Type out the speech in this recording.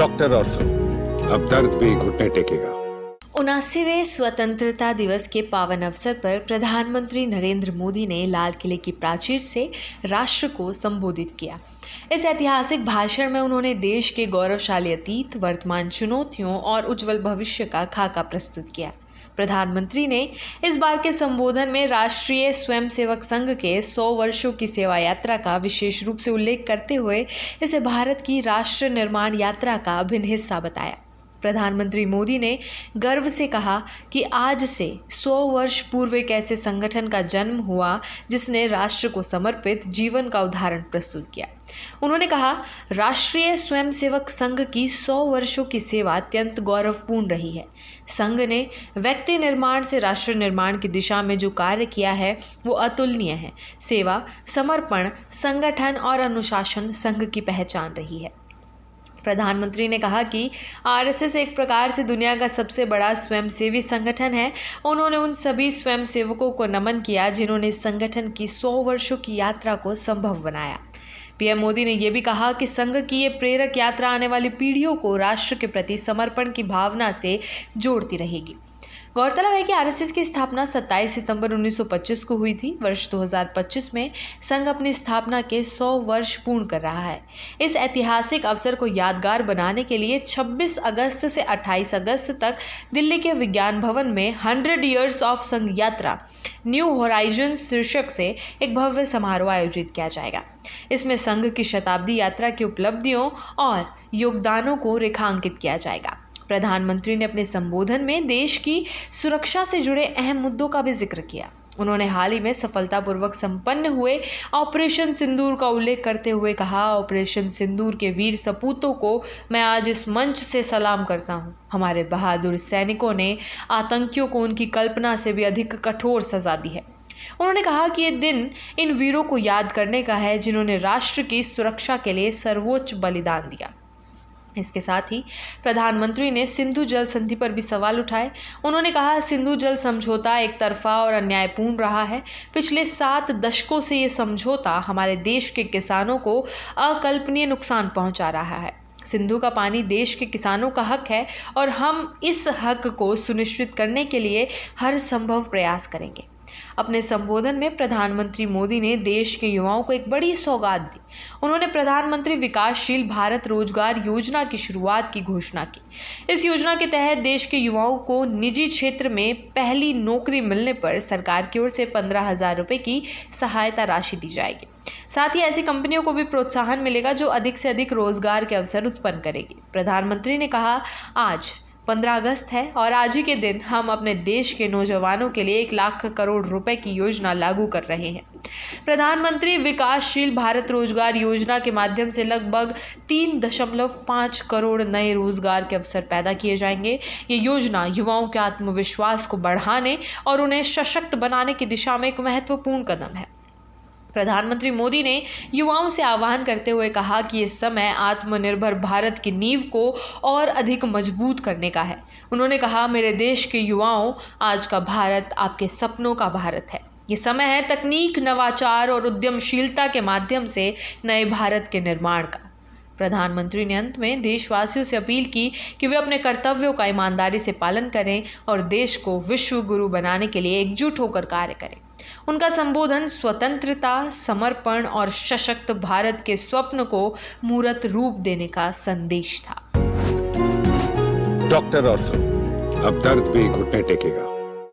Doctor ortho, अब दर्द भी घुटने टेकेगा। 79वें स्वतंत्रता दिवस के पावन अवसर पर प्रधानमंत्री नरेंद्र मोदी ने लाल किले की प्राचीर से राष्ट्र को संबोधित किया। इस ऐतिहासिक भाषण में उन्होंने देश के गौरवशाली अतीत, वर्तमान चुनौतियों और उज्जवल भविष्य का खाका प्रस्तुत किया। प्रधानमंत्री ने इस बार के संबोधन में राष्ट्रीय स्वयंसेवक संघ के 100 वर्षों की सेवा यात्रा का विशेष रूप से उल्लेख करते हुए इसे भारत की राष्ट्र निर्माण यात्रा का अभिन्न हिस्सा बताया। प्रधानमंत्री मोदी ने गर्व से कहा कि आज से 100 वर्ष पूर्व एक ऐसे संगठन का जन्म हुआ जिसने राष्ट्र को समर्पित जीवन का उदाहरण प्रस्तुत किया। उन्होंने कहा, राष्ट्रीय स्वयंसेवक संघ की 100 वर्षों की सेवा अत्यंत गौरवपूर्ण रही है। संघ ने व्यक्ति निर्माण से राष्ट्र निर्माण की दिशा में जो कार्य किया है वो अतुलनीय है। सेवा, समर्पण, संगठन और अनुशासन संघ की पहचान रही है। प्रधानमंत्री ने कहा कि आरएसएस एक प्रकार से दुनिया का सबसे बड़ा स्वयंसेवी संगठन है। उन्होंने उन सभी स्वयंसेवकों को नमन किया जिन्होंने इस संगठन की 100 वर्षों की यात्रा को संभव बनाया। पीएम मोदी ने यह भी कहा कि संघ की ये प्रेरक यात्रा आने वाली पीढ़ियों को राष्ट्र के प्रति समर्पण की भावना से जोड़ती रहेगी। गौरतलब है कि आरएसएस की स्थापना 27 सितंबर 1925 को हुई थी। वर्ष 2025 में संघ अपनी स्थापना के 100 वर्ष पूर्ण कर रहा है। इस ऐतिहासिक अवसर को यादगार बनाने के लिए 26 अगस्त से 28 अगस्त तक दिल्ली के विज्ञान भवन में 100 ईयर्स ऑफ संघ यात्रा न्यू होराइजन्स शीर्षक से एक भव्य समारोह आयोजित किया जाएगा। इसमें संघ की शताब्दी यात्रा की उपलब्धियों और योगदानों को रेखांकित किया जाएगा। प्रधानमंत्री ने अपने संबोधन में देश की सुरक्षा से जुड़े अहम मुद्दों का भी जिक्र किया। उन्होंने हाल ही में सफलतापूर्वक संपन्न हुए ऑपरेशन सिंदूर का उल्लेख करते हुए कहा, ऑपरेशन सिंदूर के वीर सपूतों को मैं आज इस मंच से सलाम करता हूं। हमारे बहादुर सैनिकों ने आतंकियों को उनकी कल्पना से भी अधिक कठोर सजा दी है। उन्होंने कहा कि ये दिन इन वीरों को याद करने का है जिन्होंने राष्ट्र की सुरक्षा के लिए सर्वोच्च बलिदान दिया। इसके साथ ही प्रधानमंत्री ने सिंधु जल संधि पर भी सवाल उठाए। उन्होंने कहा, सिंधु जल समझौता एक तरफा और अन्यायपूर्ण रहा है। पिछले 7 दशकों से ये समझौता हमारे देश के किसानों को अकल्पनीय नुकसान पहुंचा रहा है। सिंधु का पानी देश के किसानों का हक है और हम इस हक को सुनिश्चित करने के लिए हर संभव प्रयास करेंगे। अपने संबोधन में प्रधानमंत्री मोदी ने देश के युवाओं को एक बड़ी सौगात दी। उन्होंने प्रधानमंत्री विकासशील भारत रोजगार योजना की शुरुआत की घोषणा की। इस योजना के तहत देश के युवाओं को निजी क्षेत्र में पहली नौकरी मिलने पर सरकार की ओर से 15,000 रुपये की सहायता राशि दी जाएगी। साथ ही ऐसी कंपनियों को भी प्रोत्साहन मिलेगा जो अधिक से अधिक रोजगार के अवसर उत्पन्न करेगी। प्रधानमंत्री ने कहा, आज 15 अगस्त है और आज ही के दिन हम अपने देश के नौजवानों के लिए 1 लाख करोड़ रुपए की योजना लागू कर रहे हैं। प्रधानमंत्री विकासशील भारत रोजगार योजना के माध्यम से लगभग 3.5 करोड़ नए रोजगार के अवसर पैदा किए जाएंगे। ये योजना युवाओं के आत्मविश्वास को बढ़ाने और उन्हें सशक्त बनाने की दिशा में एक महत्वपूर्ण कदम है। प्रधानमंत्री मोदी ने युवाओं से आह्वान करते हुए कहा कि इस समय आत्मनिर्भर भारत की नींव को और अधिक मजबूत करने का है। उन्होंने कहा, मेरे देश के युवाओं, आज का भारत आपके सपनों का भारत है। ये समय है तकनीक, नवाचार और उद्यमशीलता के माध्यम से नए भारत के निर्माण का। प्रधानमंत्री ने अंत में देशवासियों से अपील की कि वे अपने कर्तव्यों का ईमानदारी से पालन करें और देश को विश्व गुरु बनाने के लिए एकजुट होकर कार्य करें। उनका संबोधन स्वतंत्रता, समर्पण और सशक्त भारत के स्वप्न को मूर्त रूप देने का संदेश था। डॉक्टर ऑर्थो, अब दर्द भी घुटने टेकेगा।